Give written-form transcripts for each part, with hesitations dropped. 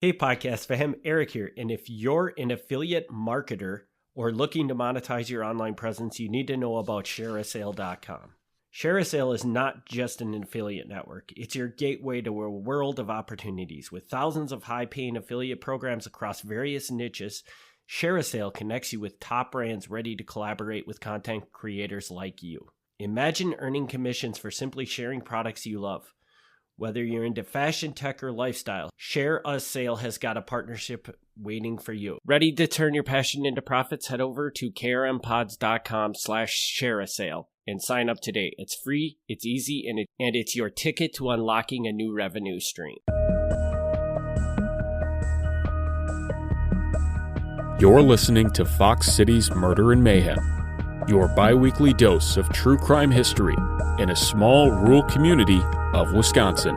Hey, podcast fam, Eric here. And if you're an affiliate marketer or looking to monetize your online presence, you need to know about shareasale.com. ShareASale is not just an affiliate network. It's your gateway to a world of opportunities. With thousands of high-paying affiliate programs across various niches, ShareASale connects you with top brands ready to collaborate with content creators like you. Imagine earning commissions for simply sharing products you love. Whether you're into fashion, tech, or lifestyle, ShareASale has got a partnership waiting for you. Ready to turn your passion into profits? Head over to krmpodz.com/ShareASale and sign up today. It's free, it's easy, and it's your ticket to unlocking a new revenue stream. You're listening to Fox Cities Murder and Mayhem, your bi-weekly dose of true crime history in a small rural community of Wisconsin.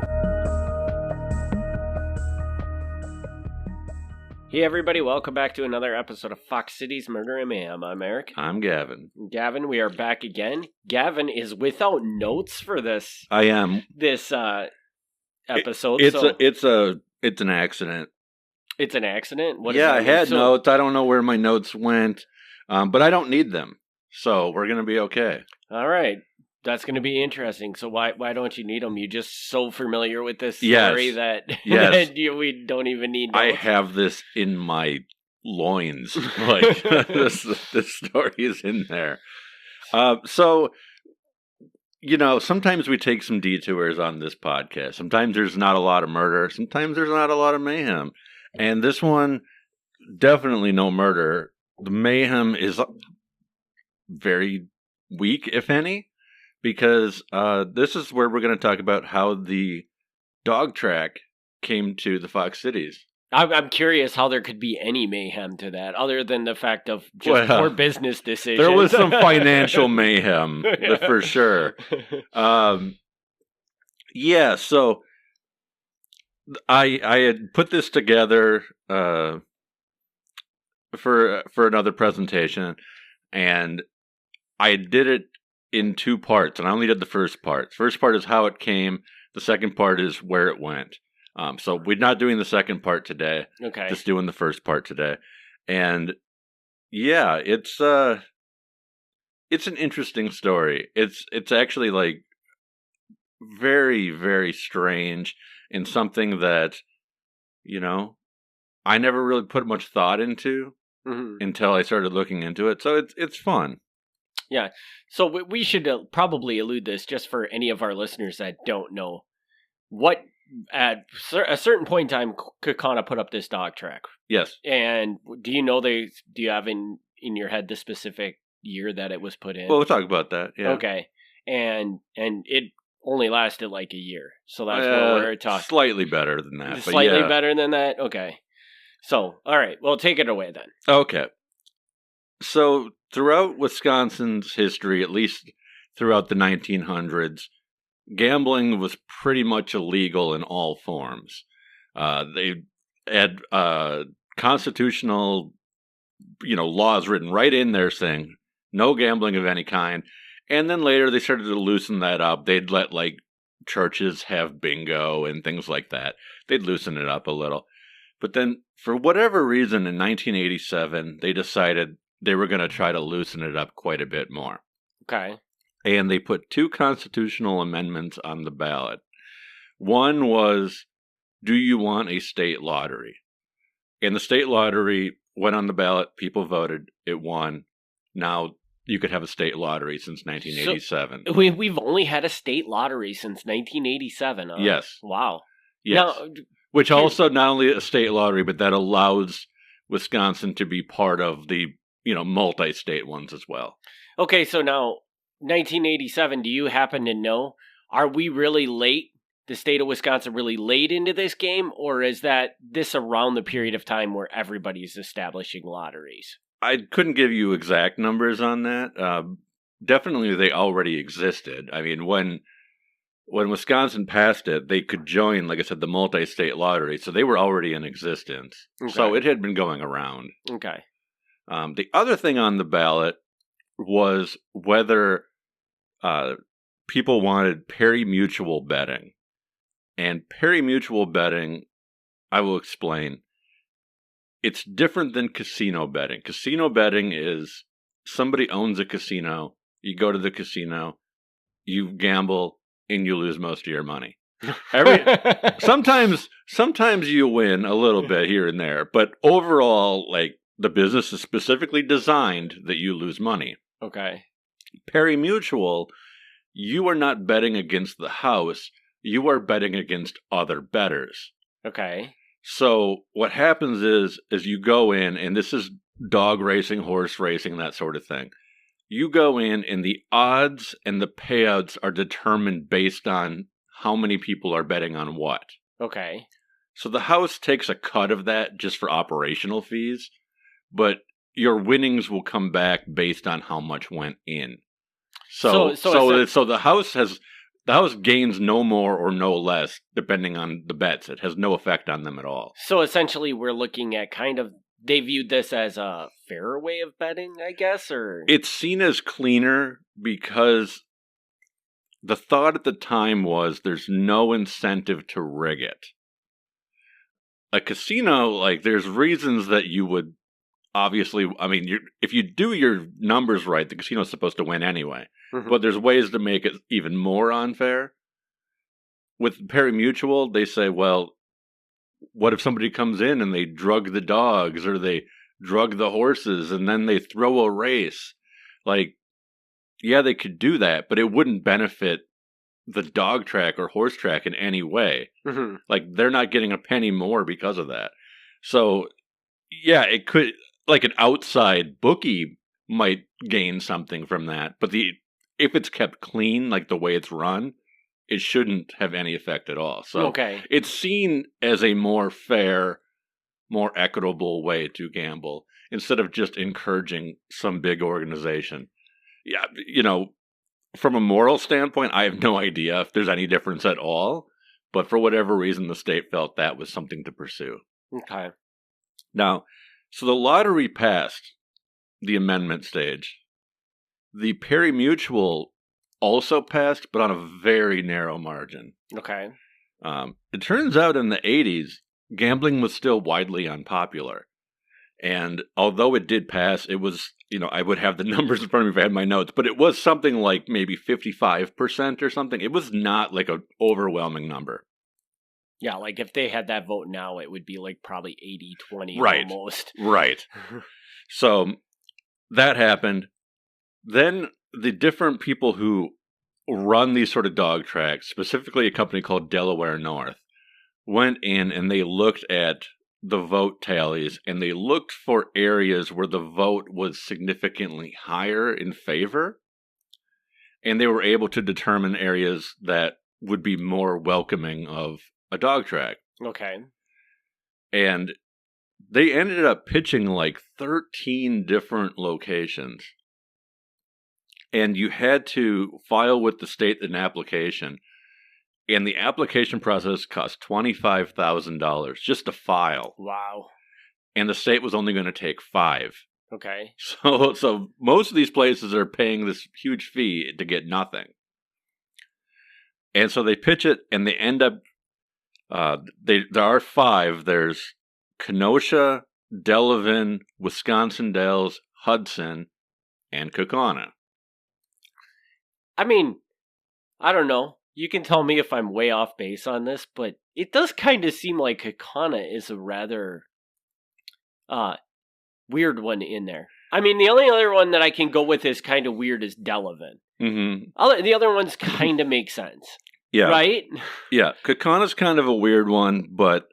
Hey everybody, welcome back to another episode of Fox Cities Murder and Mayhem. I'm Eric. I'm Gavin. Gavin, we are back again. Gavin is without notes for this. I am. This episode. It's an accident. It's an accident? What yeah, does that I had mean? notes. I don't know where my notes went, but I don't need them. So we're going to be okay. All right. That's going to be interesting. So why don't you need them? You're just so familiar with this story that we don't even need notes. I have this in my loins. Like this story is in there. So, you know, sometimes we take some detours on this podcast. Sometimes there's not a lot of murder. Sometimes there's not a lot of mayhem. And this one, definitely no murder. The mayhem is very weak, if any. Because this is where we're going to talk about how the dog track came to the Fox Cities. I'm curious how there could be any mayhem to that, other than the fact of just poor business decisions. There was some financial mayhem, for sure. Yeah, so I had put this together for another presentation, and I did it in two parts, and I only did the first part. First part is how it came. The second part is where it went. So we're not doing the second part today. Okay. Just doing the first part today. And yeah, it's an interesting story. It's actually like very, very strange, and something that, you know, I never really put much thought into until I started looking into it. So it's fun. Yeah. So we should probably allude this just for any of our listeners that don't know. What at a certain point in time Kakana put up this dog track? Yes. And do you have in your head the specific year that it was put in? Well, we'll talk about that. Yeah. Okay. And it only lasted like a year. So that's what we're talking. Slightly better than that. Slightly better than that? Okay. So, all right. Well, take it away then. Okay. So, throughout Wisconsin's history, at least throughout the 1900s, gambling was pretty much illegal in all forms. They had constitutional, laws written right in there saying no gambling of any kind. And then later they started to loosen that up. They'd let like churches have bingo and things like that. They'd loosen it up a little. But then for whatever reason in 1987, they decided they were going to try to loosen it up quite a bit more. Okay. And they put two constitutional amendments on the ballot. One was, do you want a state lottery? And the state lottery went on the ballot. People voted. It won. Now you could have a state lottery since 1987. So we've only had a state lottery since 1987. Huh? Yes. Wow. Yes. Now, which also not only a state lottery, but that allows Wisconsin to be part of the multi-state ones as well. Okay, so now 1987. Do you happen to know? Are we really late? The state of Wisconsin really late into this game, or is this around the period of time where everybody's establishing lotteries? I couldn't give you exact numbers on that. Definitely, they already existed. I mean, when Wisconsin passed it, they could join, like I said, the multi-state lottery, so they were already in existence. Okay. So it had been going around. Okay. The other thing on the ballot was whether people wanted pari-mutuel betting. And pari-mutuel betting I will explain. It's different than casino betting. Casino betting is somebody owns a casino, you go to the casino, you gamble, and you lose most of your money. Sometimes you win a little bit here and there, but overall, like, the business is specifically designed that you lose money. Okay. Pari-mutuel, you are not betting against the house, you are betting against other bettors. Okay. So what happens is you go in, and this is dog racing, horse racing, that sort of thing. You go in, and the odds and the payouts are determined based on how many people are betting on what. Okay. So the house takes a cut of that just for operational fees, but your winnings will come back based on how much went in. So the house gains no more or no less depending on the bets. It has no effect on them at all. So essentially, we're looking at kind of, they viewed this as a fairer way of betting, I guess, or it's seen as cleaner because the thought at the time was there's no incentive to rig it. A casino, like, there's reasons that you would obviously, I mean, if you do your numbers right, the casino's supposed to win anyway. Mm-hmm. But there's ways to make it even more unfair. With pari-mutuel, they say, well, what if somebody comes in and they drug the dogs or they drug the horses and then they throw a race? Like, yeah, they could do that, but it wouldn't benefit the dog track or horse track in any way. Mm-hmm. Like, they're not getting a penny more because of that. So, yeah, it could, like, an outside bookie might gain something from that, but if it's kept clean, like the way it's run, it shouldn't have any effect at all. So okay. It's seen as a more fair, more equitable way to gamble instead of just encouraging some big organization. Yeah, you know, from a moral standpoint, I have no idea if there's any difference at all, but for whatever reason, the state felt that was something to pursue. Okay. Now, so the lottery passed the amendment stage. The pari-mutuel also passed, but on a very narrow margin. Okay. It turns out in the 80s, gambling was still widely unpopular. And although it did pass, it was, you know, I would have the numbers in front of me if I had my notes, but it was something like maybe 55% or something. It was not like an overwhelming number. Yeah, like if they had that vote now, it would be like probably 80-20 right. almost. Right. So that happened. Then the different people who run these sort of dog tracks, specifically a company called Delaware North, went in and they looked at the vote tallies and they looked for areas where the vote was significantly higher in favor. And they were able to determine areas that would be more welcoming of a dog track. Okay. And they ended up pitching like 13 different locations. And you had to file with the state an application. And the application process cost $25,000 just to file. Wow. And the state was only going to take 5. Okay. So most of these places are paying this huge fee to get nothing. And so they pitch it, and they end up, there are 5. There's Kenosha, Delavan, Wisconsin Dells, Hudson, and Kaukauna. I mean, I don't know. You can tell me if I'm way off base on this, but it does kind of seem like Kaukauna is a rather weird one in there. I mean, the only other one that I can go with is kind of weird is Delavan. Mm-hmm. The other ones kind of make sense. Yeah. Right? Yeah. Kaukana's kind of a weird one, but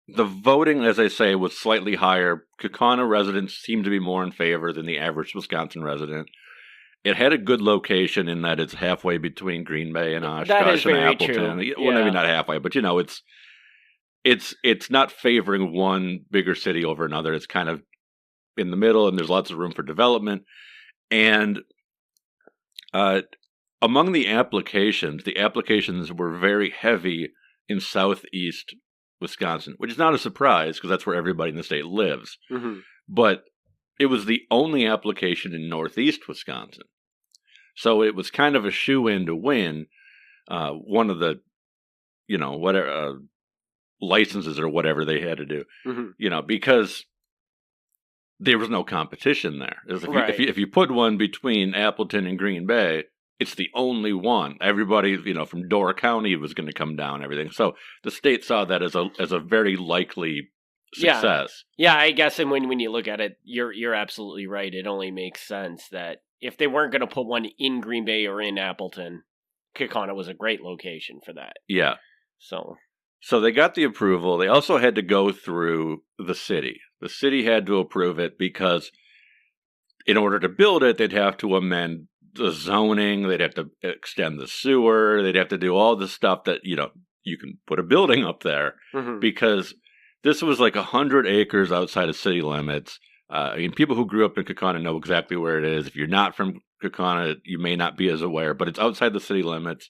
the voting, as I say, was slightly higher. Kaukauna residents seem to be more in favor than the average Wisconsin resident. It had a good location in that it's halfway between Green Bay and Oshkosh and Appleton. True. Yeah. Well, maybe not halfway, but you know, it's not favoring one bigger city over another. It's kind of in the middle, and there's lots of room for development. And among the applications were very heavy in southeast Wisconsin, which is not a surprise because that's where everybody in the state lives. Mm-hmm. But it was the only application in northeast Wisconsin. So it was kind of a shoe-in to win. One of the, licenses or whatever they had to do, Mm-hmm. because there was no competition there. Right. If you put one between Appleton and Green Bay, it's the only one. Everybody, from Door County was going to come down, everything. So the state saw that as a very likely success. Yeah, I guess, and when you look at it, you're absolutely right. It only makes sense that if they weren't going to put one in Green Bay or in Appleton, Kaukauna was a great location for that. Yeah. So they got the approval. They also had to go through the city. The city had to approve it because in order to build it, they'd have to amend the zoning. They'd have to extend the sewer. They'd have to do all the stuff that, you can put a building up there because this was like 100 acres outside of city limits. People who grew up in Kaukauna know exactly where it is. If you're not from Kaukauna, you may not be as aware, but it's outside the city limits.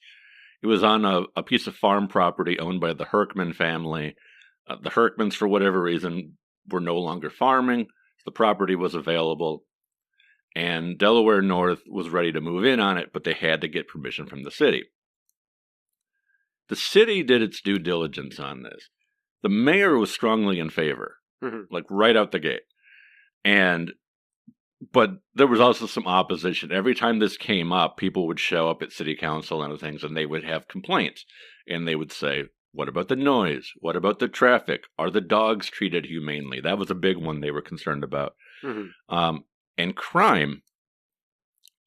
It was on a piece of farm property owned by the Herkman family. The Herkmans, for whatever reason, were no longer farming. The property was available, and Delaware North was ready to move in on it, but they had to get permission from the city. The city did its due diligence on this. The mayor was strongly in favor, like right out the gate. But there was also some opposition. Every time this came up, people would show up at city council and other things, and they would have complaints. And they would say, what about the noise? What about the traffic? Are the dogs treated humanely? That was a big one they were concerned about. And crime.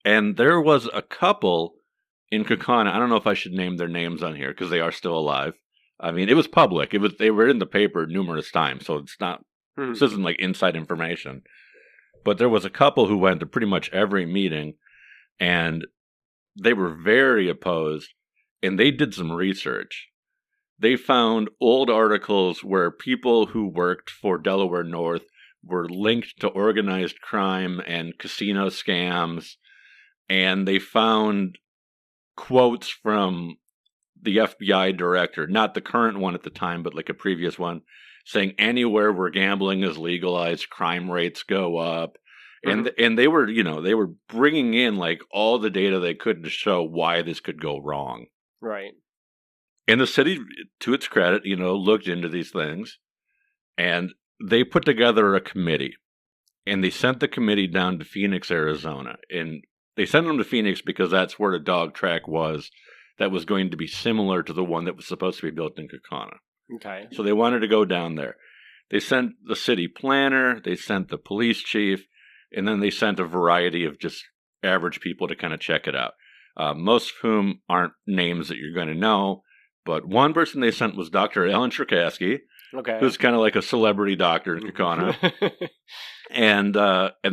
And there was a couple in Kaukauna. I don't know if I should name their names on here because they are still alive. I mean, it was public. They were in the paper numerous times, so it's not. This isn't like inside information. But there was a couple who went to pretty much every meeting, and they were very opposed, and they did some research. They found old articles where people who worked for Delaware North were linked to organized crime and casino scams, and they found quotes from the FBI director, not the current one at the time, but like a previous one, saying anywhere where gambling is legalized, crime rates go up. And they were, they were bringing in like all the data they could to show why this could go wrong. Right. And the city, to its credit, looked into these things, and they put together a committee, and they sent the committee down to Phoenix, Arizona. And they sent them to Phoenix because that's where the dog track was that was going to be similar to the one that was supposed to be built in Kaukauna. Okay. So they wanted to go down there. They sent the city planner, they sent the police chief, and then they sent a variety of just average people to kind of check it out. Most of whom aren't names that you're going to know, but one person they sent was Dr. Alan Cherkasky, who's kind of like a celebrity doctor in Kaukauna. And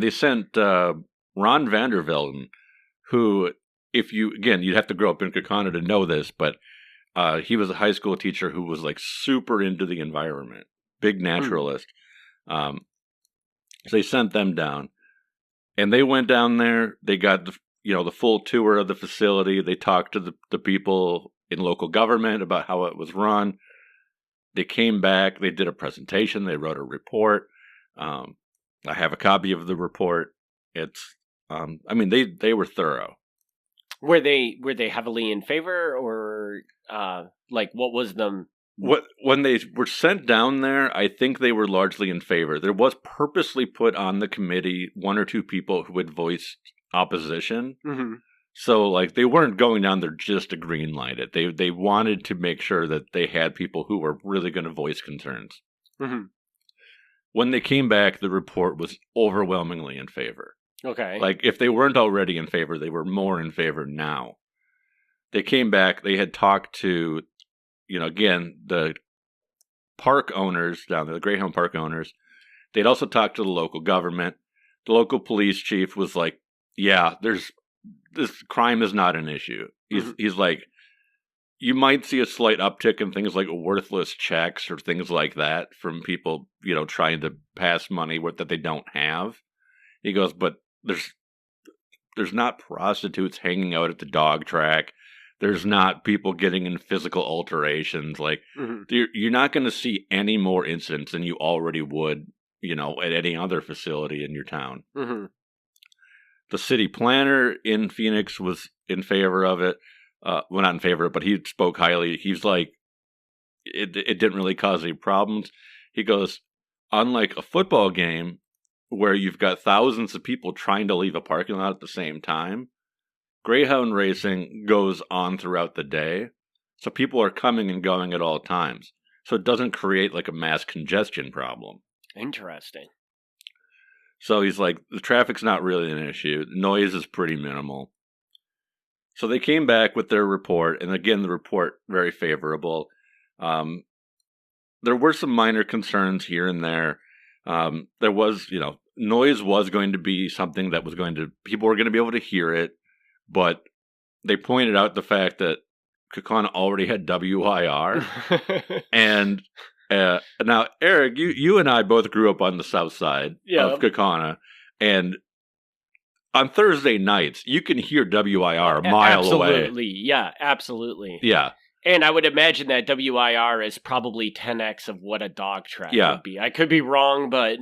they sent Ron Vandervelden, who, you'd have to grow up in Kaukauna to know this, but he was a high school teacher who was like super into the environment, big naturalist. So they sent them down, and they went down there. They got the full tour of the facility. They talked to the people in local government about how it was run. They came back. They did a presentation. They wrote a report. I have a copy of the report. It's, they were thorough. Were they heavily in favor, or what was them? When they were sent down there, I think they were largely in favor. There was purposely put on the committee one or two people who had voiced opposition. So they weren't going down there just to green light it. They wanted to make sure that they had people who were really going to voice concerns. When they came back, the report was overwhelmingly in favor. Okay. If they weren't already in favor, they were more in favor now. They came back, they had talked to, again, the park owners down there, the Greyhound Park owners. They'd also talked to the local government. The local police chief was like, yeah, this crime is not an issue. He's like, you might see a slight uptick in things like worthless checks or things like that from people, trying to pass money that they don't have. He goes, but there's not prostitutes hanging out at the dog track. There's not people getting in physical alterations. You're not going to see any more incidents than you already would, at any other facility in your town. The city planner in Phoenix was in favor of it. Well, not in favor, but he spoke highly. He's like, it didn't really cause any problems. He goes, unlike a football game where you've got thousands of people trying to leave a parking lot at the same time, greyhound racing goes on throughout the day. So people are coming and going at all times. So it doesn't create like a mass congestion problem. Interesting. So he's like, the traffic's not really an issue. Noise is pretty minimal. So they came back with their report. And again, the report, very favorable. There were some minor concerns here and there. There was, noise was going to be something that was people were going to be able to hear it. But they pointed out the fact that Kaukauna already had WIR. And now, Eric, you and I both grew up on the south side of Kaukauna. And on Thursday nights, you can hear WIR a mile away. Absolutely. Yeah, absolutely. Yeah. And I would imagine that WIR is probably 10x of what a dog track would be. I could be wrong, but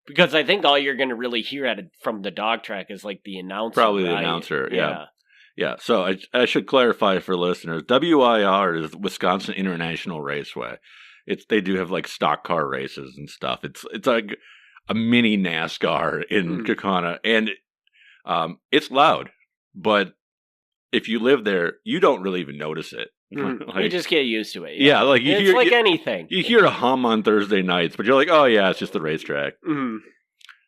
because I think all you're going to really hear from the dog track is like the announcer. Probably the announcer, yeah. Yeah, so I should clarify for listeners, WIR is Wisconsin International Raceway. They do have like stock car races and stuff. It's like a mini NASCAR in Kaukauna, and it's loud, but if you live there, you don't really even notice it. You just get used to it. Yeah, like it's like anything. You hear a hum on Thursday nights, but you're like, oh yeah, it's just the racetrack. Mm-hmm.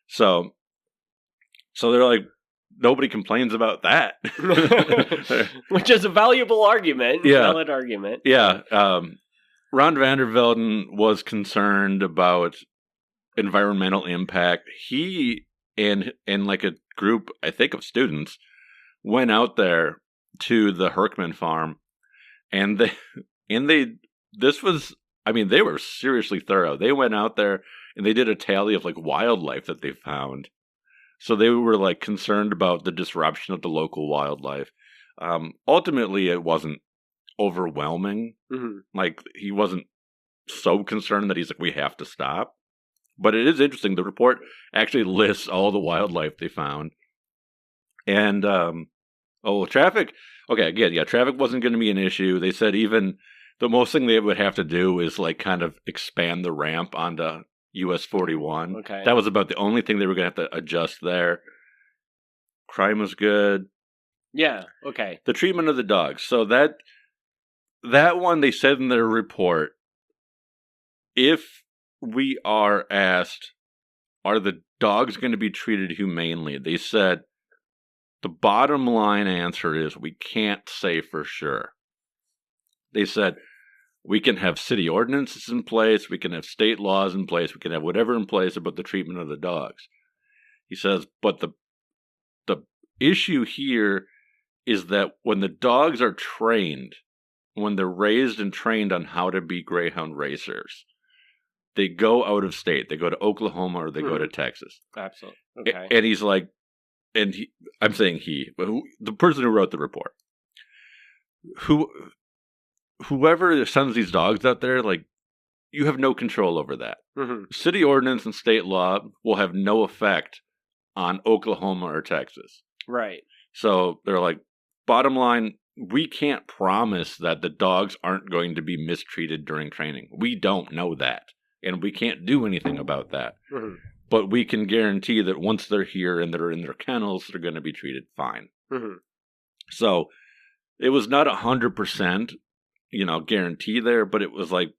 So they're like, nobody complains about that. Which is a valuable argument. Yeah. Valid argument. Yeah. Ron Vandervelden was concerned about environmental impact. He and like a group, I think, of students went out there to the Herkman farm, and they were seriously thorough. They went out there and they did a tally of like wildlife that they found. So they were like concerned about the disruption of the local wildlife. Ultimately, it wasn't overwhelming. Mm-hmm. Like, he wasn't so concerned that he's like, we have to stop. But it is interesting. The report actually lists all the wildlife they found. And, traffic. Okay, again, traffic wasn't going to be an issue. They said even the most thing they would have to do is like kind of expand the ramp onto US 41. Okay. That was about the only thing they were going to have to adjust there. Crime was good. Yeah, okay. The treatment of the dogs. So that one, they said in their report, if we are asked, are the dogs going to be treated humanely? They said, the bottom line answer is we can't say for sure. They said, we can have city ordinances in place, we can have state laws in place, we can have whatever in place about the treatment of the dogs. He says, but the issue here is that when the dogs are trained, when they're raised and trained on how to be greyhound racers, they go out of state. They go to Oklahoma or they go to Texas. Absolutely. Okay. And he's like, I'm saying the person who wrote the report, whoever sends these dogs out there, like, you have no control over that. Mm-hmm. City ordinance and state law will have no effect on Oklahoma or Texas. Right. So they're like, bottom line, we can't promise that the dogs aren't going to be mistreated during training. We don't know that. And we can't do anything about that. Mm-hmm. But we can guarantee that once they're here and they're in their kennels, they're going to be treated fine. Mm-hmm. So it was not 100%, guarantee there, but it was like,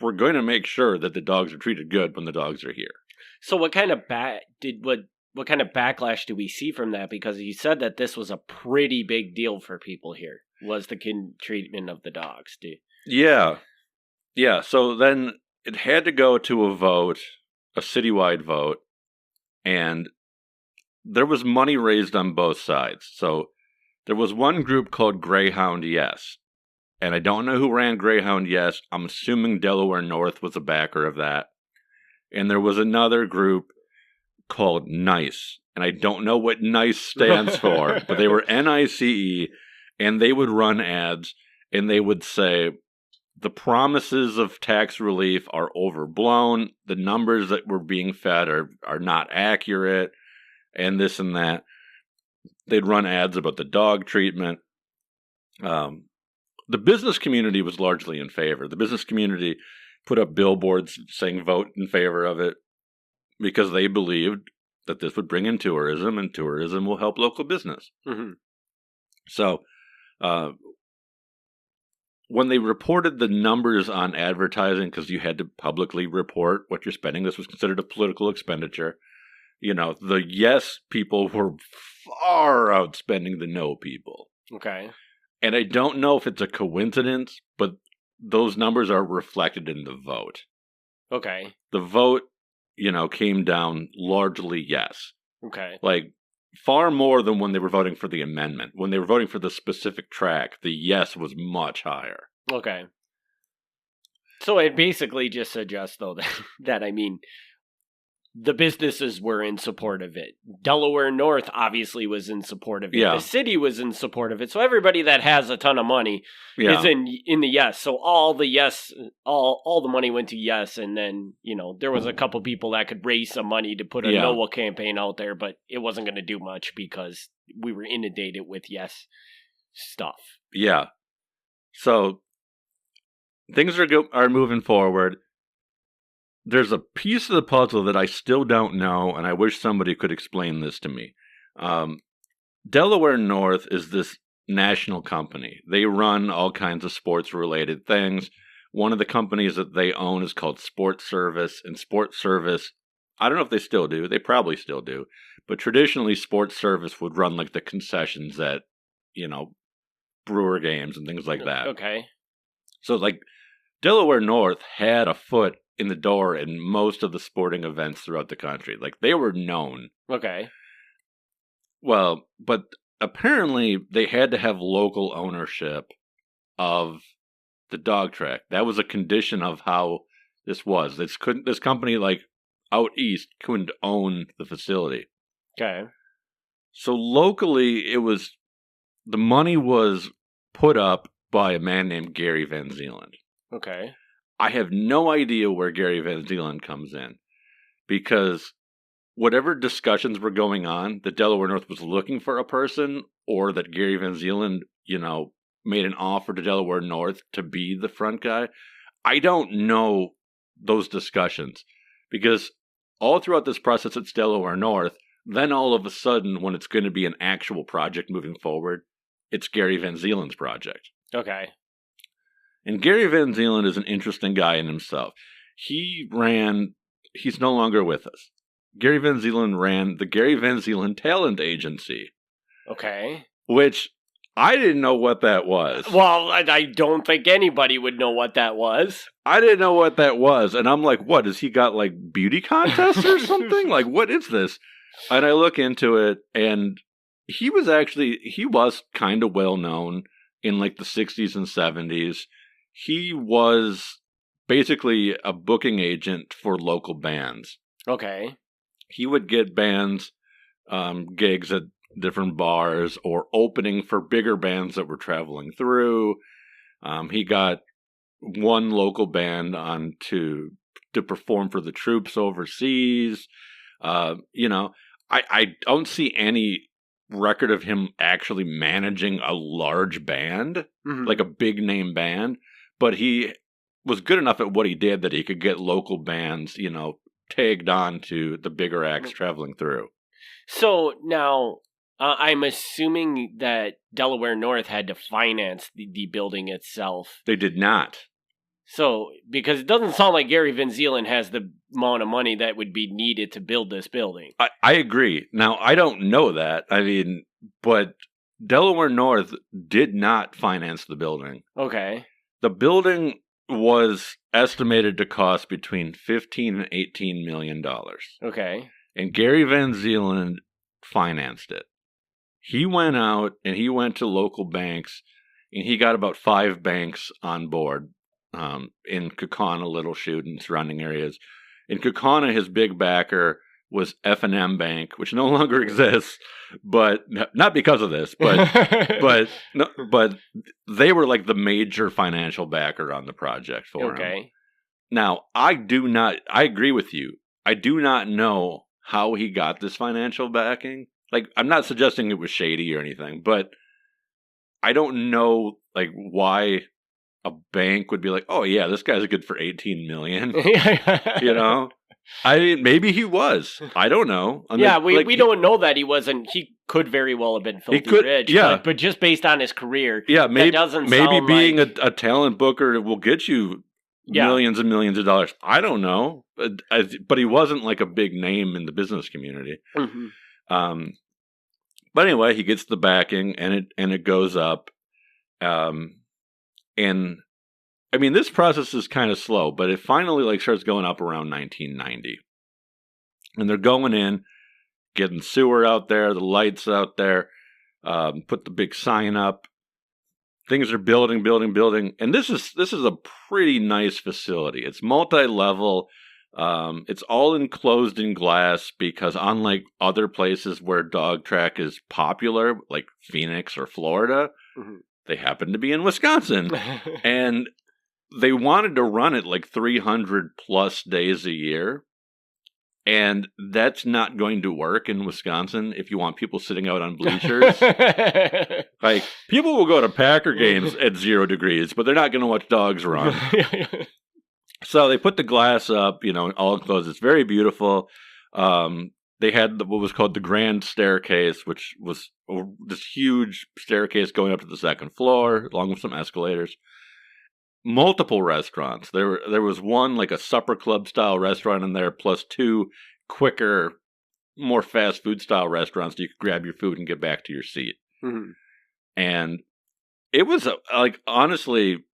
we're going to make sure that the dogs are treated good when the dogs are here. So what kind of what kind of backlash do we see from that? Because you said that this was a pretty big deal for people here, was the treatment of the dogs. Yeah. Yeah. So then it had to go to a vote, a citywide vote, and there was money raised on both sides. So there was one group called Greyhound Yes. And I don't know who ran Greyhound Yes. I'm assuming Delaware North was a backer of that. And there was another group called NICE. And I don't know what NICE stands for, but they were NICE, and they would run ads, and they would say, the promises of tax relief are overblown, the numbers that were being fed are not accurate, and this and that. They'd run ads about the dog treatment. the business community was largely in favor. The business community put up billboards saying vote in favor of it because they believed that this would bring in tourism, and tourism will help local business. Mm-hmm. So when they reported the numbers on advertising, because you had to publicly report what you're spending, this was considered a political expenditure. The yes people were far outspending the no people. Okay. And I don't know if it's a coincidence, but those numbers are reflected in the vote. Okay. The vote, came down largely yes. Okay. Like, far more than when they were voting for the amendment. When they were voting for the specific track, the yes was much higher. Okay. So it basically just suggests, though, that the businesses were in support of it. Delaware North obviously was in support of it. Yeah. The city was in support of it. So everybody that has a ton of money is in the yes. So all the yes, all the money went to yes. And then, there was a couple people that could raise some money to put a NOAA campaign out there, but it wasn't going to do much because we were inundated with yes stuff. Yeah. So things are moving forward. There's a piece of the puzzle that I still don't know, and I wish somebody could explain this to me. Delaware North is this national company. They run all kinds of sports-related things. One of the companies that they own is called Sports Service, and Sports Service, I don't know if they still do. They probably still do. But traditionally, Sports Service would run like the concessions at, Brewer games and things like that. Okay. So, Delaware North had a foot in the door in most of the sporting events throughout the country. They were known. Okay. Well, but apparently they had to have local ownership of the dog track. That was a condition of how this was. This company out east couldn't own the facility. Okay. So locally the money was put up by a man named Gary Van Zeeland. Okay. I have no idea where Gary Van Zeeland comes in, because whatever discussions were going on, that Delaware North was looking for a person, or that Gary Van Zeeland, made an offer to Delaware North to be the front guy. I don't know those discussions, because all throughout this process it's Delaware North. Then all of a sudden, when it's going to be an actual project moving forward, it's Gary Van Zeeland's project. Okay. And Gary Van Zeeland is an interesting guy in himself. He's no longer with us. Gary Van Zeeland ran the Gary Van Zeeland Talent Agency. Okay. Which I didn't know what that was. Well, I don't think anybody would know what that was. I didn't know what that was. And I'm like, what? Has he got beauty contests or something? What is this? And I look into it, and he was kind of well known in the 60s and 70s. He was basically a booking agent for local bands. Okay. He would get bands gigs at different bars, or opening for bigger bands that were traveling through. He got one local band on to perform for the troops overseas. I don't see any record of him actually managing a large band, like a big name band. But he was good enough at what he did that he could get local bands, tagged on to the bigger acts traveling through. So now, I'm assuming that Delaware North had to finance the building itself. They did not. So, because it doesn't sound like Gary Van Zeeland has the amount of money that would be needed to build this building. I agree. Now, I don't know that. But Delaware North did not finance the building. Okay. The building was estimated to cost between $15 and $18 million. Okay. And Gary Van Zeeland financed it. He went out and he went to local banks, and he got about 5 banks on board in Kaukauna, Little Chute, and surrounding areas. In Kaukauna, his big backer was F&M Bank, which no longer exists, but not because of this, but they were the major financial backer on the project for him. Now, I agree with you. I do not know how he got this financial backing. I'm not suggesting it was shady or anything, but I don't know like why a bank would be like, oh yeah, this guy's good for $18 million. You know, I mean, maybe he was. I don't know. Yeah, we don't know that he wasn't. He could very well have been filthy rich. Yeah, but just based on his career, yeah, maybe being like... a talent booker will get you millions and millions of dollars. I don't know, but he wasn't like a big name in the business community. Mm-hmm. But anyway, he gets the backing, and it goes up. And I mean, this process is kind of slow, but it finally like starts going up around 1990. And they're going in, getting sewer out there, the lights out there, put the big sign up. Things are building. And this is a pretty nice facility. It's multi-level. It's all enclosed in glass because unlike other places where dog track is popular, like Phoenix or Florida, mm-hmm. they happen to be in Wisconsin. And they wanted to run it like 300 plus days a year. And that's not going to work in Wisconsin if you want people sitting out on bleachers. Like, people will go to Packer games at 0 degrees, but they're not going to watch dogs run. So they put the glass up, all enclosed. It's very beautiful. They had what was called the Grand Staircase, which was this huge staircase going up to the second floor, along with some escalators. Multiple restaurants. There was one, like a supper club style restaurant in there, plus 2 quicker, more fast food style restaurants so you could grab your food and get back to your seat. Mm-hmm. And it was, honestly,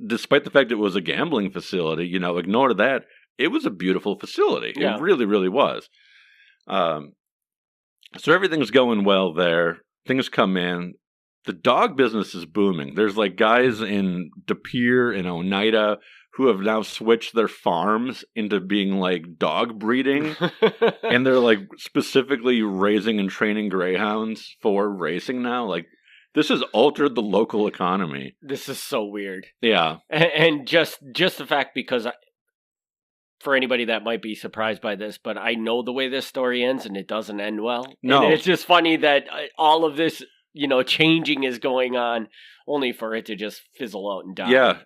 despite the fact it was a gambling facility, ignore that, it was a beautiful facility. Yeah. It really, really was. So everything's going well there. Things come in. The dog business is booming. There's like guys in De Pere and Oneida who have now switched their farms into being like dog breeding. And they're like specifically raising and training greyhounds for racing now. Like, this has altered the local economy. This is so weird. Yeah. And just the fact, because for anybody that might be surprised by this, but I know the way this story ends and it doesn't end well. No. And it's just funny that all of this, changing is going on only for it to just fizzle out and die. Yeah,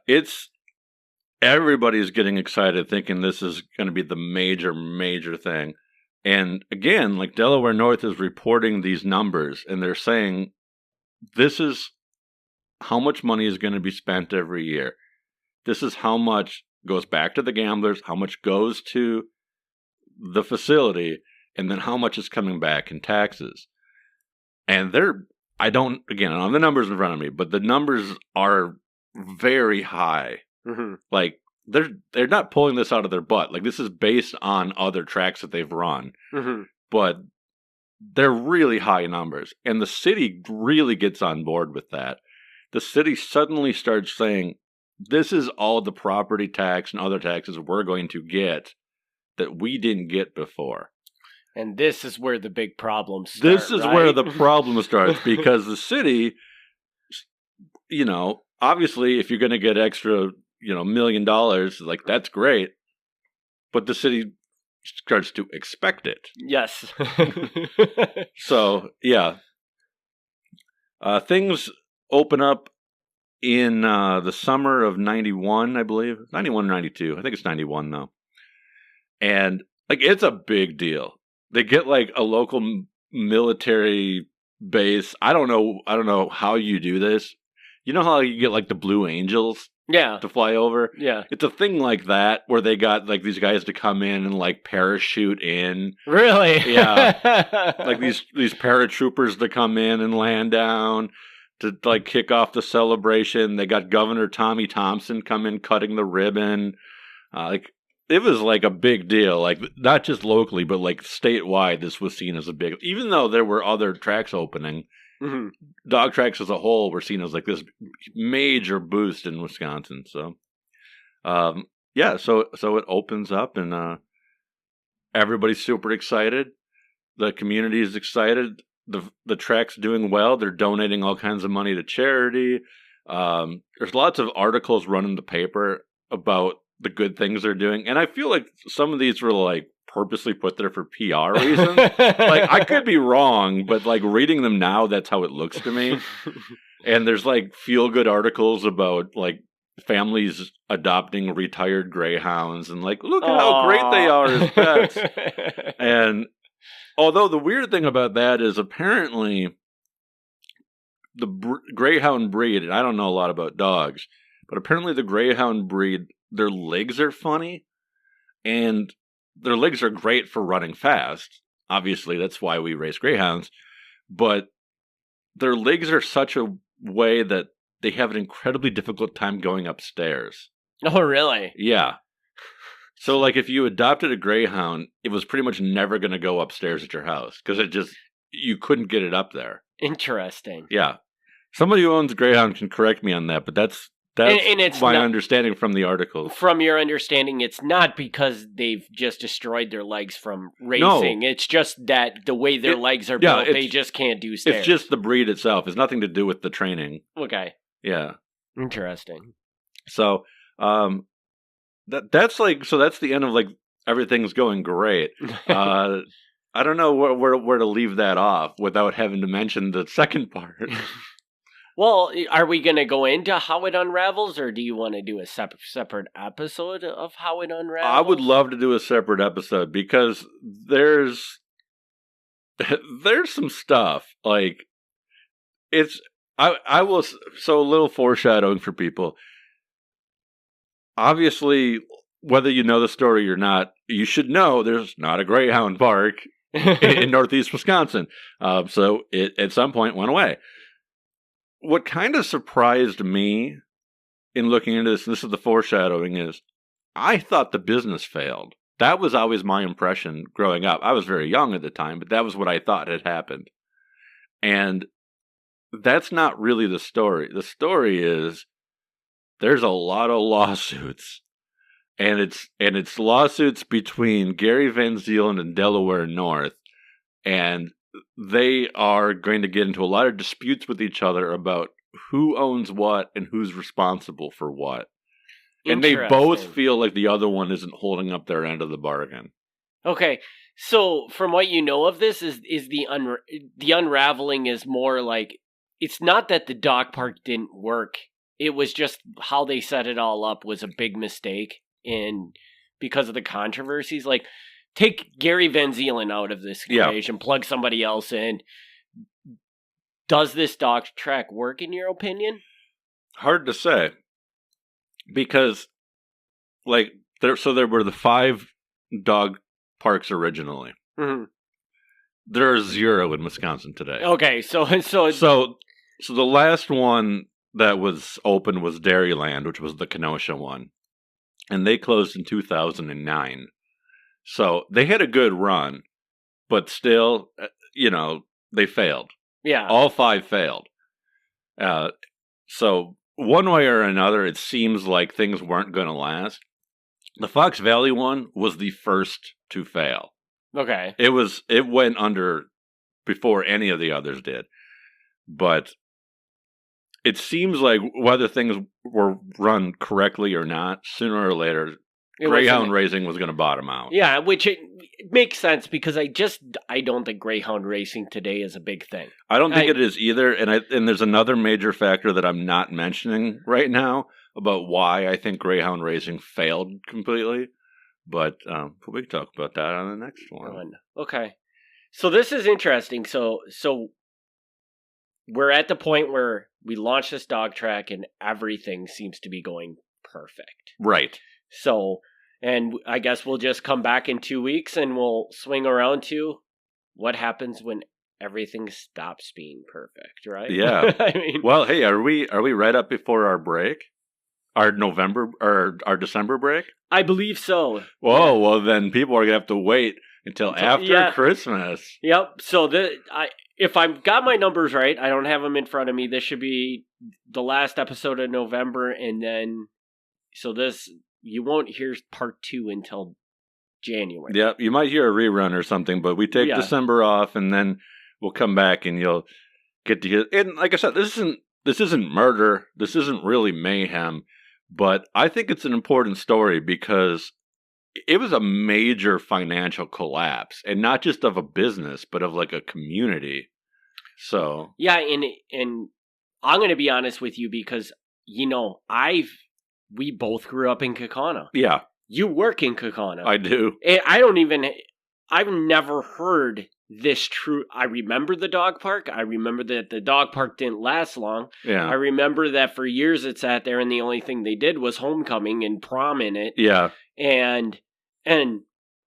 everybody's getting excited thinking this is going to be the major, major thing. And again, like Delaware North is reporting these numbers and they're saying this is how much money is going to be spent every year. This is how much goes back to the gamblers, how much goes to the facility, and then how much is coming back in taxes. And I don't have the numbers in front of me, but the numbers are very high. Mm-hmm. Like, they're not pulling this out of their butt. Like, this is based on other tracks that they've run. Mm-hmm. But they're really high numbers. And the city really gets on board with that. The city suddenly starts saying, this is all the property tax and other taxes we're going to get that we didn't get before. And this is where the big problems start. This is where the problem starts, because the city, obviously if you're going to get extra, $1 million, like, that's great. But the city starts to expect it. Yes. So, yeah. Things open up in the summer of 91, I believe. 91 or 92. I think it's 91, though. And, it's a big deal. They get, a local military base. I don't know how you do this. You know how you get, the Blue Angels? Yeah. To fly over? Yeah. It's a thing like that, where they got, these guys to come in and, parachute in. Really? Yeah. These paratroopers to come in and land down to, kick off the celebration. They got Governor Tommy Thompson come in cutting the ribbon. It was a big deal, not just locally, but statewide. This was seen as a big, even though there were other tracks opening. Mm-hmm. Dog tracks as a whole were seen as this major boost in Wisconsin. So, so it opens up and everybody's super excited. The community is excited. The track's doing well. They're donating all kinds of money to charity. There's lots of articles run in the paper about the good things they're doing. And I feel like some of these were purposely put there for PR reasons. Like, I could be wrong, but like reading them now, that's how it looks to me. And there's like feel-good articles about like families adopting retired greyhounds and like, look at how great they are as pets. And although the weird thing about that is apparently the greyhound breed, and I don't know a lot about dogs, but apparently the greyhound breed, their legs are funny, and their legs are great for running fast. Obviously, that's why we race greyhounds. But their legs are such a way that they have an incredibly difficult time going upstairs. Oh, really? Yeah. So, like, if you adopted a greyhound, it was pretty much never going to go upstairs at your house because you couldn't get it up there. Interesting. Yeah. Somebody who owns a greyhound can correct me on that, but that's it's my understanding from the article. From your understanding, it's not because they've just destroyed their legs from racing. No. It's just that the way their legs are built, they just can't do stairs. It's just the breed itself. It's nothing to do with the training. Okay. Yeah. Interesting. So, that's the end of like everything's going great. I don't know where to leave that off without having to mention the second part. Well, are we going to go into how it unravels, or do you want to do a separate episode of how it unravels? I would love to do a separate episode because there's some stuff like I will, so a little foreshadowing for people. Obviously, whether you know the story or not, you should know there's not a greyhound park in northeast Wisconsin. So it at some point went away. What kind of surprised me in looking into this, and this is the foreshadowing, is I thought the business failed. That was always my impression growing up. I was very young at the time, but that was what I thought had happened. And that's not really the story. The story is there's a lot of lawsuits. And it's lawsuits between Gary Van Zeelen and Delaware North. And they are going to get into a lot of disputes with each other about who owns what and who's responsible for what. And they both feel like the other one isn't holding up their end of the bargain. Okay, so from what you know of this, is the unraveling is more like, it's not that the dog park didn't work. It was just how they set it all up was a big mistake. And because of the controversies, like, take Gary Van Zeelen out of this equation, plug somebody else in. Does this dog track work, in your opinion? Hard to say. Because, like, there were the 5 dog parks originally. Mm-hmm. There are 0 in Wisconsin today. Okay, so the last one that was open was Dairyland, which was the Kenosha one. And they closed in 2009. So they had a good run, but still, they failed. Yeah. All 5 failed. So one way or another, it seems like things weren't going to last. The Fox Valley one was the first to fail. Okay. It went under before any of the others did. But it seems like whether things were run correctly or not, sooner or later, greyhound racing was going to bottom out. Yeah, which it makes sense because I don't think greyhound racing today is a big thing. I don't think it is either, and there's another major factor that I'm not mentioning right now about why I think greyhound racing failed completely. But we can talk about that on the next one. Okay, so this is interesting. So we're at the point where we launched this dog track and everything seems to be going perfect. Right. So, and I guess we'll just come back in 2 weeks and we'll swing around to what happens when everything stops being perfect, right? Yeah. I mean, well, hey, are we right up before our break? Our November or our December break? I believe so. Whoa, well then people are going to have to wait until after Christmas. Yep. So if I've got my numbers right, I don't have them in front of me. This should be the last episode of November, and then you won't hear part 2 until January. Yeah, you might hear a rerun or something, but we take December off, and then we'll come back, and you'll get to hear. And like I said, this isn't murder. This isn't really mayhem, but I think it's an important story because it was a major financial collapse, and not just of a business, but of like a community. So yeah, and I'm going to be honest with you because we both grew up in Kaukauna. yeah, You work in Kaukauna. I do. I've never heard this true. I remember the dog park. I remember that the dog park didn't last long. Yeah, I remember that for years it sat there and the only thing they did was homecoming and prom in it. yeah, And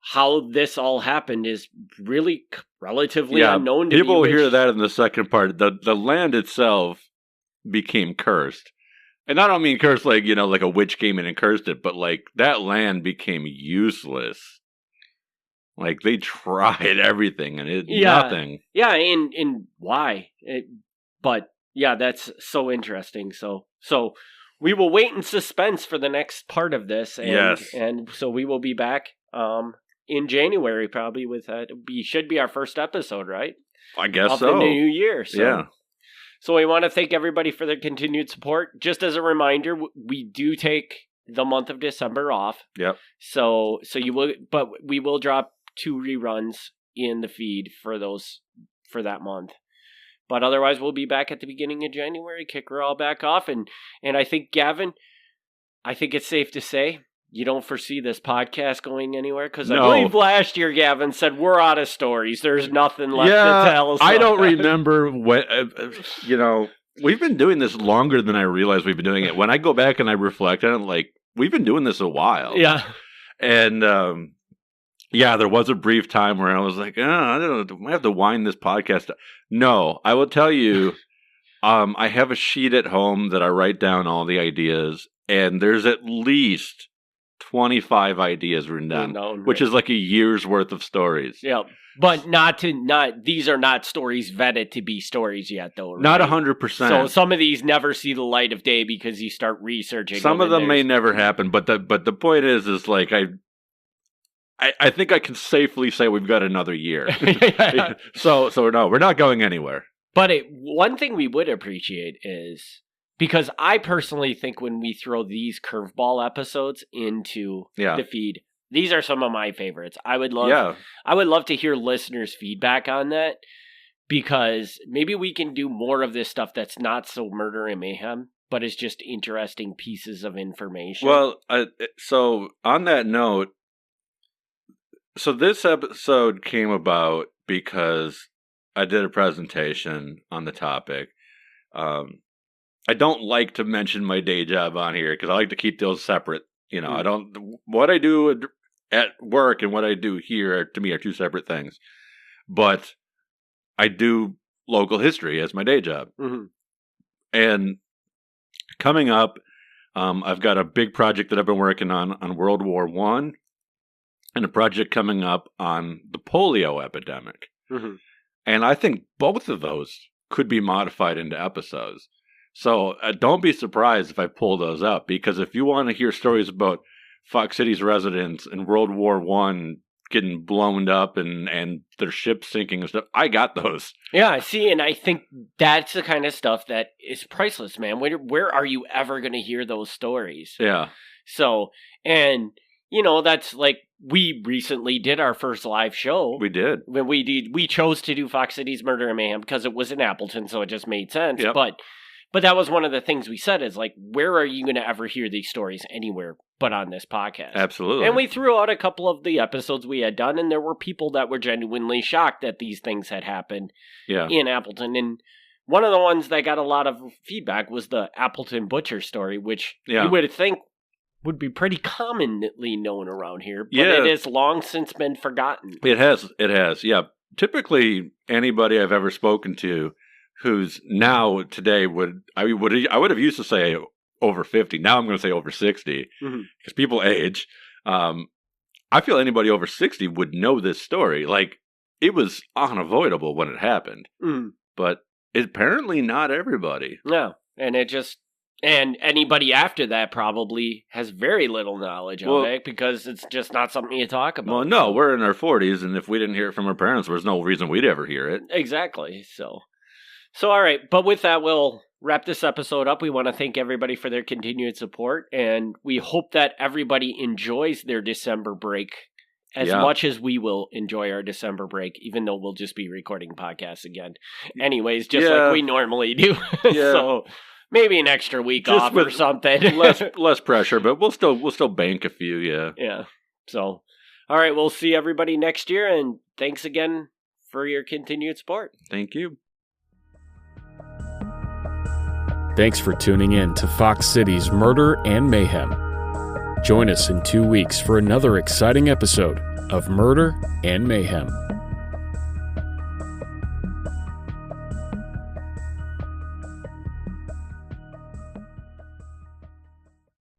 how this all happened is really relatively unknown to people me. will hear that in the second part. The land itself became cursed. And I don't mean cursed like, like a witch came in and cursed it, but like that land became useless. Like they tried everything and nothing. Yeah, and why? But yeah, that's so interesting. So we will wait in suspense for the next part of this. And, yes. And so we will be back in January probably with that. Should be our first episode, right? I guess of so. The new year. So. Yeah. So we want to thank everybody for their continued support. Just as a reminder, we do take the month of December off. Yep. So but we will drop 2 reruns in the feed for that month. But otherwise, we'll be back at the beginning of January, kick her all back off. And I think, Gavin, I think it's safe to say you don't foresee this podcast going anywhere? Because I believe last year Gavin said we're out of stories. There's nothing left to tell. So. I don't remember what, we've been doing this longer than I realized we've been doing it. When I go back and I reflect on it, like, we've been doing this a while. Yeah. And, there was a brief time where I was like, I don't know, do I have to wind this podcast up? No, I will tell you, I have a sheet at home that I write down all the ideas, and there's at least 25 ideas written down, which is like a year's worth of stories. Yeah, but these are not stories vetted to be stories yet, though. Right? Not 100%. So some of these never see the light of day because you start researching. Some of them may never happen, but the point is like I think I can safely say we've got another year. So no, we're not going anywhere. But one thing we would appreciate is, because I personally think when we throw these curveball episodes into the feed, these are some of my favorites. I would love to hear listeners' feedback on that, because maybe we can do more of this stuff that's not so murder and mayhem, but is just interesting pieces of information. Well, so on that note, so this episode came about because I did a presentation on the topic. I don't like to mention my day job on here because I like to keep those separate. What I do at work and what I do here to me are two separate things. But I do local history as my day job. Mm-hmm. And coming up, I've got a big project that I've been working on World War I, and a project coming up on the polio epidemic. Mm-hmm. And I think both of those could be modified into episodes. So don't be surprised if I pull those up, because if you want to hear stories about Fox City's residents in World War I getting blown up and their ships sinking and stuff, I got those. Yeah, see, and I think that's the kind of stuff that is priceless, man. Where are you ever going to hear those stories? Yeah. So, and, that's like, we recently did our first live show. We did. When we chose to do Fox City's Murder and Mayhem because it was in Appleton, so it just made sense. Yep. But that was one of the things we said is, like, where are you going to ever hear these stories anywhere but on this podcast? Absolutely. And we threw out a couple of the episodes we had done, and there were people that were genuinely shocked that these things had happened in Appleton. And one of the ones that got a lot of feedback was the Appleton Butcher story, which you would think would be pretty commonly known around here, but it has long since been forgotten. It has, yeah. Typically, anybody I've ever spoken to who's now today I would have used to say over 50. Now I'm going to say over 60 because people age. I feel anybody over 60 would know this story. Like, it was unavoidable when it happened, but apparently not everybody. No, and anybody after that probably has very little knowledge of it because it's just not something you talk about. Well, no, we're in our 40s, and if we didn't hear it from our parents, there's no reason we'd ever hear it. Exactly. So all right. But with that, we'll wrap this episode up, we want to thank everybody for their continued support, and we hope that everybody enjoys their December break as much as we will enjoy our December break, even though we'll just be recording podcasts again. Anyways, just like we normally do. So maybe an extra week just off or something. less pressure, but we'll still bank a few, Yeah. So, all right, we'll see everybody next year, and thanks again for your continued support. Thank you. Thanks for tuning in to Fox Cities Murder and Mayhem. Join us in 2 weeks for another exciting episode of Murder and Mayhem.